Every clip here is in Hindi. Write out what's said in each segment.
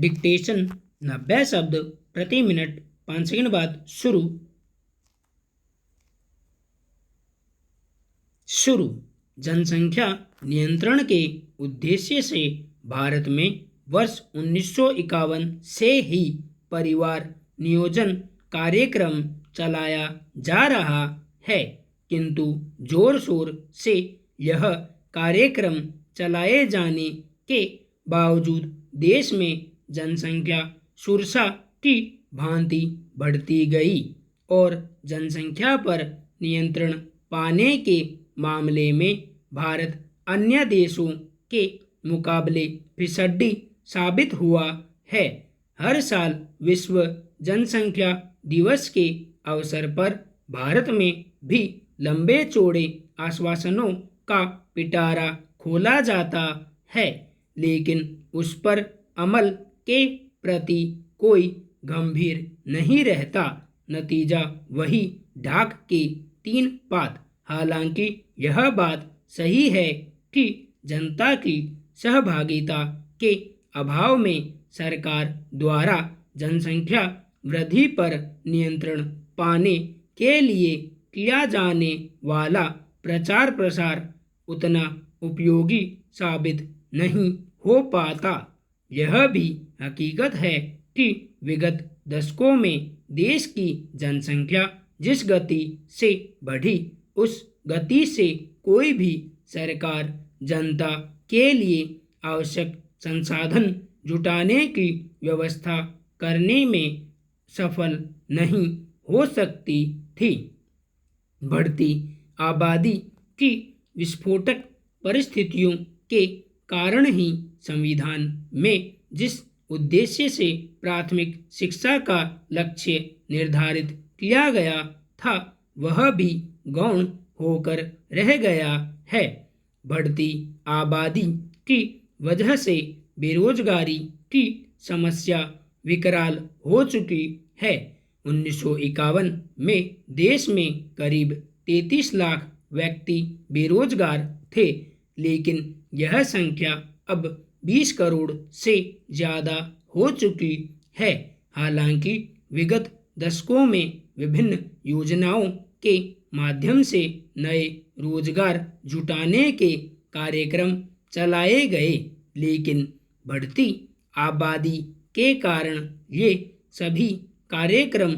डिक्टेशन 90 शब्द प्रति मिनट 5 सेकंड बाद शुरू। जनसंख्या नियंत्रण के उद्देश्य से भारत में वर्ष 1951 से ही परिवार नियोजन कार्यक्रम चलाया जा रहा है, किंतु जोर शोर से यह कार्यक्रम चलाए जाने के बावजूद देश में जनसंख्या सुरसा की भांति बढ़ती गई और जनसंख्या पर नियंत्रण पाने के मामले में भारत अन्य देशों के मुकाबले फिसड्डी साबित हुआ है। हर साल विश्व जनसंख्या दिवस के अवसर पर भारत में भी लंबे चौड़े आश्वासनों का पिटारा खोला जाता है, लेकिन उस पर अमल के प्रति कोई गंभीर नहीं रहता। नतीजा वही ढाक के 3 पात। हालांकि यह बात सही है कि जनता की सहभागिता के अभाव में सरकार द्वारा जनसंख्या वृद्धि पर नियंत्रण पाने के लिए किया जाने वाला प्रचार प्रसार उतना उपयोगी साबित नहीं हो पाता। यह भी हकीकत है कि विगत दशकों में देश की जनसंख्या जिस गति से बढ़ी, उस गति से कोई भी सरकार जनता के लिए आवश्यक संसाधन जुटाने की व्यवस्था करने में सफल नहीं हो सकती थी। बढ़ती आबादी की विस्फोटक परिस्थितियों के कारण ही संविधान में जिस उद्देश्य से प्राथमिक शिक्षा का लक्ष्य निर्धारित किया गया था, वह भी गौण होकर रह गया है। बढ़ती आबादी की वजह से बेरोजगारी की समस्या विकराल हो चुकी है। 1951 में देश में करीब 33 लाख व्यक्ति बेरोजगार थे, लेकिन यह संख्या अब 20 करोड़ से ज़्यादा हो चुकी है। हालांकि विगत दशकों में विभिन्न योजनाओं के माध्यम से नए रोजगार जुटाने के कार्यक्रम चलाए गए, लेकिन बढ़ती आबादी के कारण ये सभी कार्यक्रम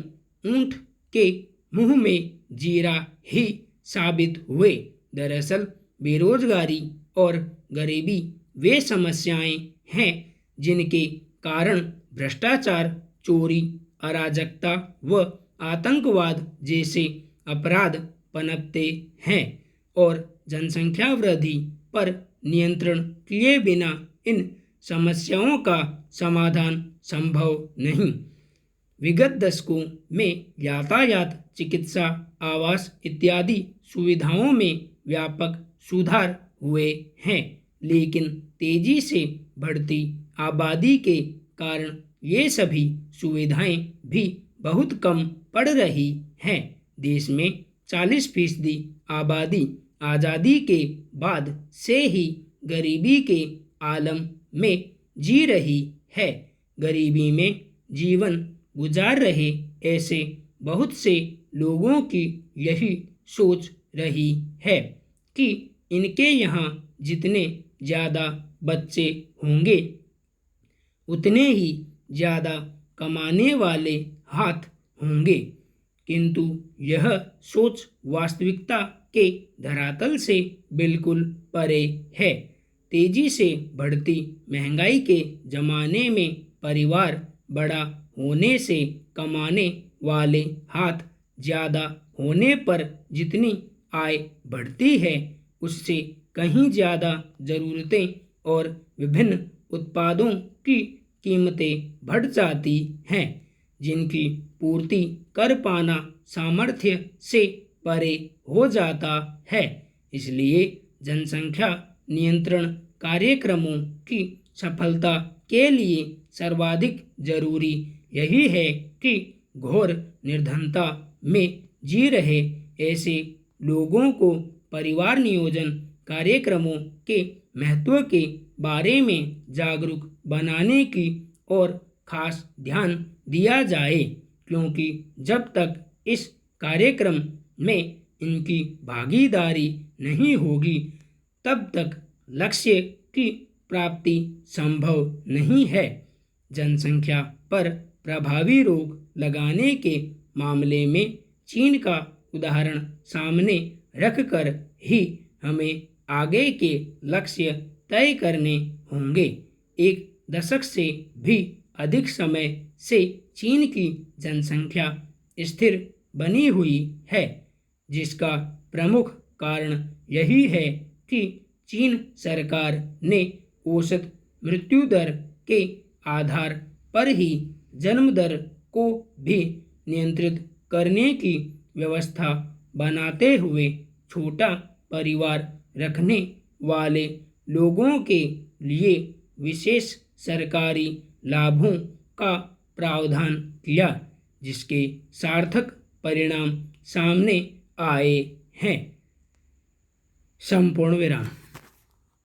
ऊंट के मुंह में जीरा ही साबित हुए। दरअसल बेरोजगारी और गरीबी वे समस्याएं हैं जिनके कारण भ्रष्टाचार, चोरी, अराजकता व आतंकवाद जैसे अपराध पनपते हैं और जनसंख्या वृद्धि पर नियंत्रण किए बिना इन समस्याओं का समाधान संभव नहीं। विगत दशकों में यातायात, चिकित्सा, आवास इत्यादि सुविधाओं में व्यापक सुधार हुए हैं, लेकिन तेजी से बढ़ती आबादी के कारण ये सभी सुविधाएं भी बहुत कम पड़ रही हैं। देश में 40% आबादी आज़ादी के बाद से ही गरीबी के आलम में जी रही है। गरीबी में जीवन गुजार रहे ऐसे बहुत से लोगों की यही सोच रही है कि इनके यहाँ जितने ज़्यादा बच्चे होंगे, उतने ही ज़्यादा कमाने वाले हाथ होंगे, किंतु यह सोच वास्तविकता के धरातल से बिल्कुल परे है। तेजी से बढ़ती महंगाई के ज़माने में परिवार बड़ा होने से कमाने वाले हाथ ज़्यादा होने पर जितनी आय बढ़ती है, उससे कहीं ज़्यादा ज़रूरतें और विभिन्न उत्पादों की कीमतें बढ़ जाती हैं, जिनकी पूर्ति कर पाना सामर्थ्य से परे हो जाता है। इसलिए जनसंख्या नियंत्रण कार्यक्रमों की सफलता के लिए सर्वाधिक जरूरी यही है कि घोर निर्धनता में जी रहे ऐसे लोगों को परिवार नियोजन कार्यक्रमों के महत्व के बारे में जागरूक बनाने की और खास ध्यान दिया जाए, क्योंकि जब तक इस कार्यक्रम में इनकी भागीदारी नहीं होगी तब तक लक्ष्य की प्राप्ति संभव नहीं है। जनसंख्या पर प्रभावी रोक लगाने के मामले में चीन का उदाहरण सामने रखकर ही हमें आगे के लक्ष्य तय करने होंगे। एक दशक से भी अधिक समय से चीन की जनसंख्या स्थिर बनी हुई है, जिसका प्रमुख कारण यही है कि चीन सरकार ने औसत मृत्यु दर के आधार पर ही जन्म दर को भी नियंत्रित करने की व्यवस्था बनाते हुए छोटा परिवार रखने वाले लोगों के लिए विशेष सरकारी लाभों का प्रावधान किया, जिसके सार्थक परिणाम सामने आए हैं। संपूर्ण विराम।